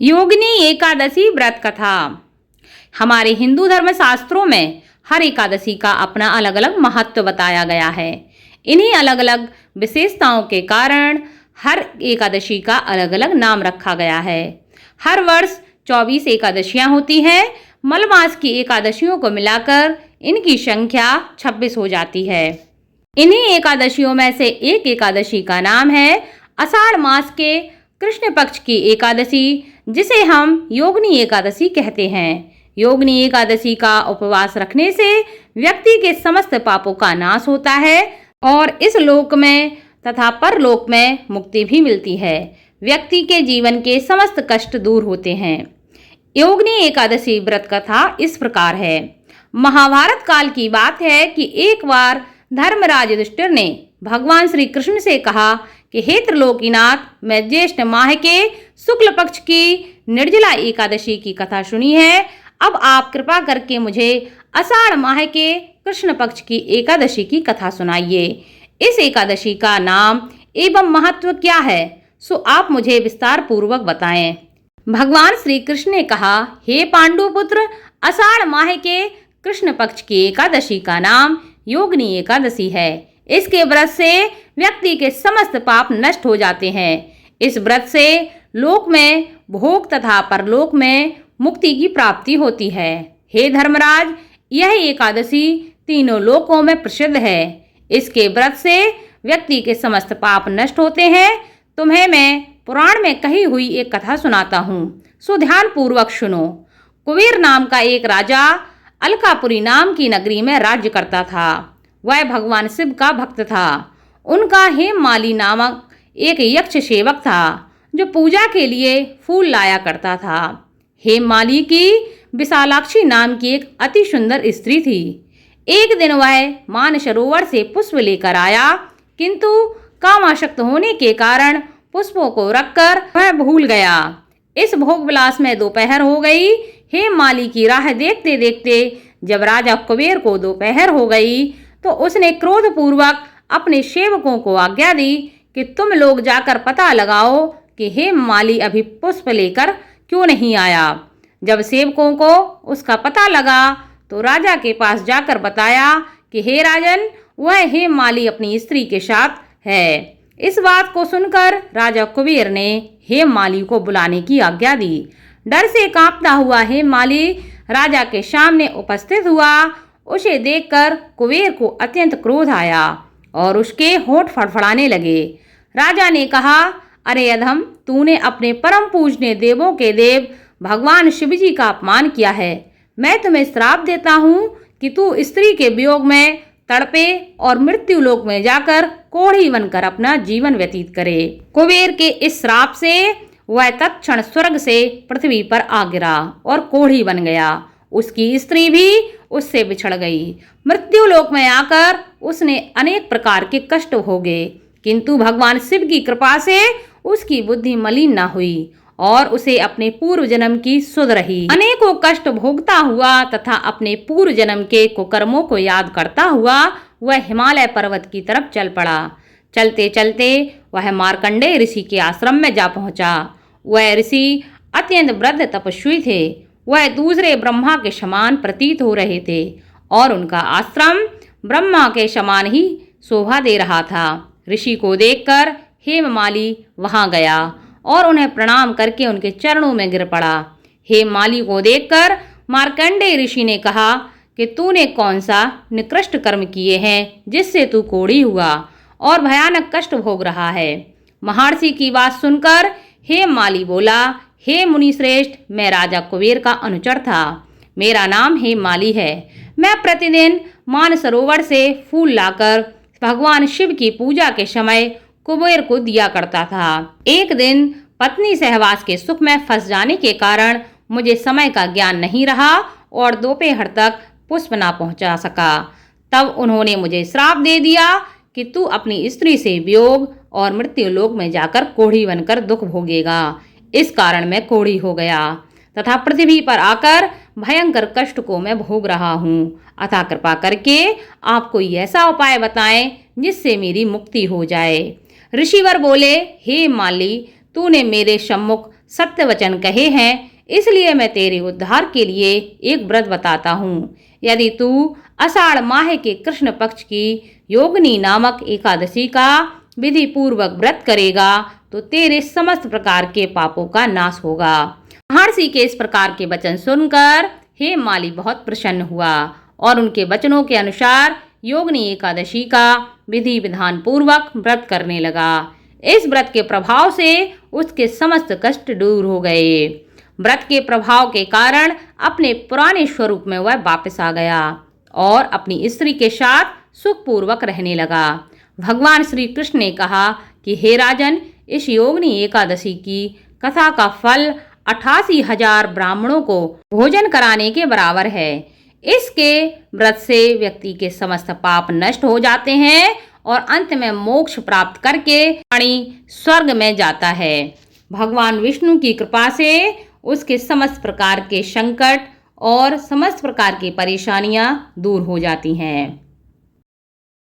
योगिनी एकादशी व्रत कथा। हमारे हिंदू धर्म शास्त्रों में हर एकादशी का अपना अलग अलग महत्व बताया गया है। इन्हीं अलग अलग विशेषताओं के कारण हर एकादशी का अलग अलग नाम रखा गया है। हर वर्ष 24 एकादशियां होती हैं। मलमास की एकादशियों को मिलाकर इनकी संख्या 26 हो जाती है। इन्हीं एकादशियों में से एक एकादशी का नाम है आषाढ़ मास के कृष्ण पक्ष की एकादशी, जिसे हम योगिनी एकादशी कहते हैं। योगिनी एकादशी का उपवास रखने से व्यक्ति के समस्त पापों का नाश होता है और इस लोक में तथा परलोक में मुक्ति भी मिलती है। व्यक्ति के जीवन के समस्त कष्ट दूर होते हैं। योगिनी एकादशी व्रत कथा इस प्रकार है। महाभारत काल की बात है कि एक बार धर्मराज युधिष्ठिर ने भगवान श्री कृष्ण से कहा कि हे त्रिलोकीनाथ, मैं ज्येष्ठ माह के शुक्ल पक्ष की निर्जला एकादशी की कथा सुनी है। अब आप कृपा करके मुझे आषाढ़ माह के कृष्ण पक्ष की एकादशी की कथा सुनाइए। इस एकादशी का नाम एवं महत्व क्या है, सो आप मुझे विस्तार पूर्वक बताएं। भगवान श्री कृष्ण ने कहा, हे पांडुपुत्र, आषाढ़ माह के कृष्ण पक्ष की एकादशी का नाम योगिनी एकादशी है। इसके व्रत से व्यक्ति के समस्त पाप नष्ट हो जाते हैं। इस व्रत से लोक में भोग तथा परलोक में मुक्ति की प्राप्ति होती है। हे धर्मराज, यह एकादशी तीनों लोकों में प्रसिद्ध है। इसके व्रत से व्यक्ति के समस्त पाप नष्ट होते हैं। तुम्हें मैं पुराण में कही हुई एक कथा सुनाता हूँ, सो ध्यान पूर्वक सुनो। कुबेर नाम का एक राजा अलकापुरी नाम की नगरी में राज्य करता था। वह भगवान शिव का भक्त था। उनका हेममाली नामक एक यक्ष सेवक था जो पूजा के लिए फूल लाया करता था। हेममाली की विशालाक्षी नाम की एक अति सुंदर स्त्री थी। एक दिन वह मानसरोवर से पुष्प लेकर आया, किंतु कामासक्त होने के कारण पुष्पों को रखकर वह भूल गया। इस भोग विलास में दोपहर हो गई। हेममाली की राह देखते देखते जब राजा कुबेर को दोपहर हो गई तो उसने क्रोधपूर्वक अपने सेवकों को आज्ञा दी कि तुम लोग जाकर पता लगाओ कि हेममाली अभी पुष्प लेकर क्यों नहीं आया। जब सेवकों को उसका पता लगा तो राजा के पास जाकर बताया कि हे राजन, वह हेममाली अपनी स्त्री के साथ है। इस बात को सुनकर राजा कुबेर ने हेममाली को बुलाने की आज्ञा दी। डर से कांपता हुआ हेममाली राजा के सामने उपस्थित हुआ। उसे देखकर कुबेर को अत्यंत क्रोध आया और उसके होंठ फड़फड़ाने लगे। राजा ने कहा, अरे अधम, तूने अपने परम पूजनीय देवों के देव भगवान शिवजी का अपमान किया है। मैं तुम्हें श्राप देता हूँ कि तू स्त्री के वियोग में तड़पे और मृत्यु लोक में जाकर कोढ़ी बनकर अपना जीवन व्यतीत करे। कुबेर के इस श्राप से वह तत्क्षण स्वर्ग से पृथ्वी पर आ गिरा और कोढ़ी बन गया। उसकी स्त्री भी उससे बिछड़ गई। मृत्यु लोक में आकर उसने अनेक प्रकार के कष्ट भोगे, किंतु भगवान शिव की कृपा से उसकी बुद्धि मलिन न हुई और उसे अपने पूर्व जन्म की सुध रही। अनेकों कष्ट भोगता हुआ तथा अपने पूर्व जन्म के कुकर्मों को याद करता हुआ वह हिमालय पर्वत की तरफ चल पड़ा। चलते चलते वह मार्कंडेय ऋषि के आश्रम में जा पहुंचा। वह ऋषि अत्यंत वृद्ध तपस्वी थे। वह दूसरे ब्रह्मा के समान प्रतीत हो रहे थे और उनका आश्रम ब्रह्मा के समान ही शोभा दे रहा था। ऋषि को देखकर हेममाली वहां गया और उन्हें प्रणाम करके उनके चरणों में गिर पड़ा। हेममाली को देखकर मार्कंडेय ऋषि ने कहा कि तूने कौन सा निकृष्ट कर्म किए हैं जिससे तू कोढ़ी हुआ और भयानक कष्ट भोग रहा है। महर्षि की बात सुनकर हेममाली बोला, हे मुनि श्रेष्ठ, मैं राजा कुबेर का अनुचर था। मेरा नाम हेममाली है। मैं प्रतिदिन मानसरोवर से फूल लाकर भगवान शिव की पूजा के समय कुबेर को दिया करता था। एक दिन पत्नी सहवास के सुख में फंस जाने के कारण मुझे समय का ज्ञान नहीं रहा और दोपहर तक पुष्प ना पहुंचा सका। तब उन्होंने मुझे श्राप दे दिया कि तू अपनी स्त्री से वियोग और मृत्यु लोक में जाकर कोढ़ी बनकर दुख भोगेगा। इस कारण मैं कोढ़ी हो गया तथा पृथ्वी पर आकर भयंकर कष्ट को मैं भोग रहा हूँ। अतः कृपा करके आप कोई ऐसा उपाय बताएं जिससे मेरी मुक्ति हो जाए। ऋषिवर बोले, हे माली, तूने मेरे सम्मुख सत्य वचन कहे हैं, इसलिए मैं तेरे उद्धार के लिए एक व्रत बताता हूँ। यदि तू आषाढ़ माह के कृष्ण पक्ष की योगिनी नामक एकादशी का विधि पूर्वक व्रत करेगा तो तेरे समस्त प्रकार के पापों का नाश होगा। महर्षि के इस प्रकार के वचन सुनकर हेममाली बहुत प्रसन्न हुआ और उनके वचनों के अनुसार योगिनी एकादशी का विधि विधान पूर्वक व्रत करने लगा। इस व्रत के प्रभाव से उसके समस्त कष्ट दूर हो गए। व्रत के प्रभाव के कारण अपने पुराने स्वरूप में वह वापस आ गया और अपनी स्त्री के साथ सुखपूर्वक रहने लगा। भगवान श्री कृष्ण ने कहा कि हे राजन, इस योगिनी एकादशी की कथा का फल 88,000 ब्राह्मणों को भोजन कराने के बराबर है। इसके व्रत से व्यक्ति के समस्त पाप नष्ट हो जाते हैं और अंत में मोक्ष प्राप्त करके प्राणी स्वर्ग में जाता है। भगवान विष्णु की कृपा से उसके समस्त प्रकार के संकट और समस्त प्रकार की परेशानियां दूर हो जाती हैं।